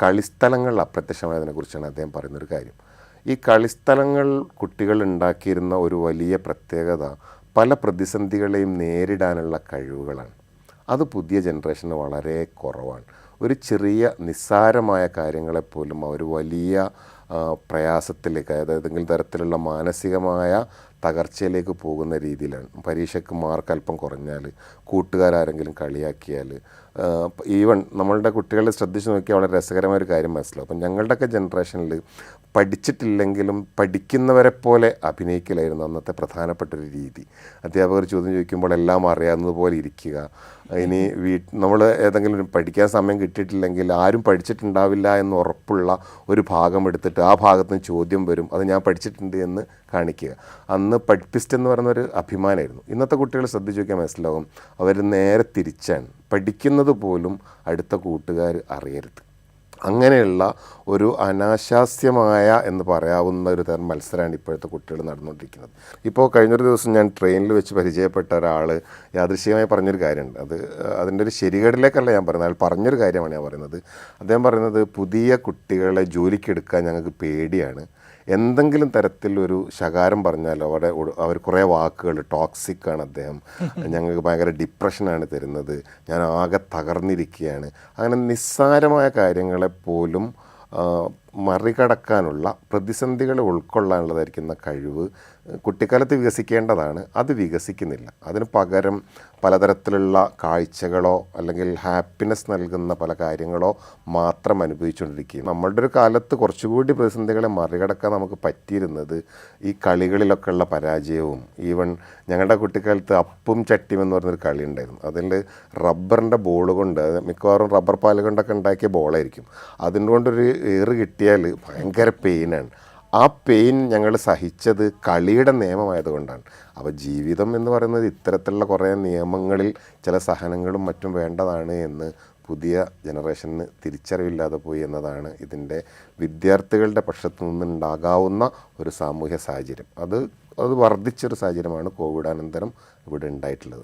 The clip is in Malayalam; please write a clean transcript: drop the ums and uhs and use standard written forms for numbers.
കളിസ്ഥലങ്ങൾ അപ്രത്യക്ഷമായതിനെക്കുറിച്ചാണ് അദ്ദേഹം പറയുന്നൊരു കാര്യം. ഈ കളിസ്ഥലങ്ങൾ കുട്ടികൾ ഉണ്ടാക്കിയിരുന്ന ഒരു വലിയ പ്രത്യേകത പല പ്രതിസന്ധികളെയും നേരിടാനുള്ള കഴിവുകളാണ്. അത് പുതിയ ജനറേഷന് വളരെ കുറവാണ്. ഒരു ചെറിയ നിസ്സാരമായ കാര്യങ്ങളെപ്പോലും അവർ വലിയ പ്രയാസത്തിലേക്ക്, അതായത് ഏതെങ്കിലും തരത്തിലുള്ള മാനസികമായ തകർച്ചയിലേക്ക് പോകുന്ന രീതിയിലാണ്. പരീക്ഷയ്ക്ക് മാർക്ക് അല്പം കുറഞ്ഞാൽ, കൂട്ടുകാരാരെങ്കിലും കളിയാക്കിയാൽ, ഈവൻ നമ്മളുടെ കുട്ടികളെ ശ്രദ്ധിച്ച് നോക്കിയാൽ വളരെ രസകരമായൊരു കാര്യം മനസ്സിലാവും. അപ്പം ഞങ്ങളുടെയൊക്കെ ജനറേഷനിൽ പഠിച്ചിട്ടില്ലെങ്കിലും പഠിക്കുന്നവരെ പോലെ അഭിനയിക്കലായിരുന്നു അന്നത്തെ പ്രധാനപ്പെട്ടൊരു രീതി. അധ്യാപകർ ചോദ്യം ചോദിക്കുമ്പോൾ എല്ലാം അറിയാവുന്നതുപോലെ ഇരിക്കുക. ഇനി നമ്മൾ ഏതെങ്കിലും പഠിക്കാൻ സമയം കിട്ടിയിട്ടില്ലെങ്കിൽ ആരും പഠിച്ചിട്ടുണ്ടാവില്ല എന്ന് ഉറപ്പുള്ള ഒരു ഭാഗം എടുത്തിട്ട് ആ ഭാഗത്ത് നിന്ന് ചോദ്യം വരും, അത് ഞാൻ പഠിച്ചിട്ടുണ്ട് എന്ന് കാണിക്കുക. അന്ന് പഠിപ്പിസ്റ്റ് എന്ന് പറയുന്നൊരു അഭിമാനമായിരുന്നു. ഇന്നത്തെ കുട്ടികൾ ശ്രദ്ധിച്ച് നോക്കിയാൽ മനസ്സിലാവും, അവർ നേരെ തിരിച്ചാണ്. പഠിക്കുന്നത് പോലും അടുത്ത കൂട്ടുകാർ അറിയരുത്. അങ്ങനെയുള്ള ഒരു അനാശാസ്യമായ എന്ന് പറയാവുന്ന ഒരു തരം മത്സരമാണ് ഇപ്പോഴത്തെ കുട്ടികൾ നടന്നുകൊണ്ടിരിക്കുന്നത്. ഇപ്പോൾ കഴിഞ്ഞൊരു ദിവസം ഞാൻ ട്രെയിനിൽ വെച്ച് പരിചയപ്പെട്ട ഒരാൾ യാദൃശ്ചികമായി പറഞ്ഞൊരു കാര്യമുണ്ട്. അതിൻ്റെ ഒരു ശരികേടിലേക്കല്ല ഞാൻ പറയുന്നത്, അയാൾ പറഞ്ഞൊരു കാര്യമാണ് ഞാൻ പറയുന്നത്. അദ്ദേഹം പറയുന്നത്, പുതിയ കുട്ടികളെ ജോലിക്കെടുക്കാൻ ഞങ്ങൾക്ക് പേടിയാണ്. എന്തെങ്കിലും തരത്തിലൊരു ശകാരം പറഞ്ഞാൽ അവർ കുറേ വാക്കുകൾ ടോക്സിക്കാണ്, അദ്ദേഹം ഞങ്ങൾക്ക് ഭയങ്കര ഡിപ്രഷനാണ് തരുന്നത്, ഞാൻ ആകെ തകർന്നിരിക്കുകയാണ്. അങ്ങനെ നിസ്സാരമായ കാര്യങ്ങളെപ്പോലും മറികടക്കാനുള്ള, പ്രതിസന്ധികളെ ഉൾക്കൊള്ളാനുള്ളതായിരിക്കുന്ന കഴിവ് കുട്ടിക്കാലത്ത് വികസിക്കേണ്ടതാണ്. അത് വികസിക്കുന്നില്ല. അതിന് പകരം പലതരത്തിലുള്ള കാഴ്ചകളോ അല്ലെങ്കിൽ ഹാപ്പിനെസ് നൽകുന്ന പല കാര്യങ്ങളോ മാത്രം അനുഭവിച്ചുകൊണ്ടിരിക്കുകയും, നമ്മളുടെ ഒരു കാലത്ത് കുറച്ചുകൂടി പ്രതിസന്ധികളെ മറികടക്കാൻ നമുക്ക് പറ്റിയിരുന്നത് ഈ കളികളിലൊക്കെ ഉള്ള പരാജയവും. ഈവൻ ഞങ്ങളുടെ കുട്ടിക്കാലത്ത് അപ്പും ചട്ടിയും എന്ന് പറഞ്ഞൊരു കളി ഉണ്ടായിരുന്നു. അതിൽ റബ്ബറിൻ്റെ ബോൾ കൊണ്ട്, മിക്കവാറും റബ്ബർ പാല് കൊണ്ടൊക്കെ ഉണ്ടാക്കിയ ബോളായിരിക്കും, അതിനുകൊണ്ടൊരു ഏറ് കിട്ടിയാൽ ഭയങ്കര പെയിനാണ്. ആ പെയിൻ ഞങ്ങൾ സഹിച്ചത് കളിയുടെ നിയമമായതുകൊണ്ടാണ്. അപ്പോൾ ജീവിതം എന്ന് പറയുന്നത് ഇത്തരത്തിലുള്ള കുറേ നിയമങ്ങളിൽ ചില സഹനങ്ങളും മറ്റും വേണ്ടതാണ് എന്ന് പുതിയ ജനറേഷന് തിരിച്ചറിവില്ലാതെ പോയി എന്നതാണ് ഇതിൻ്റെ വിദ്യാർത്ഥികളുടെ പക്ഷത്തു നിന്നുണ്ടാകാവുന്ന ഒരു സാമൂഹ്യ സാഹചര്യം. അത് വർദ്ധിച്ചൊരു സാഹചര്യമാണ് കോവിഡാനന്തരം ഇവിടെ ഉണ്ടായിട്ടുള്ളത്.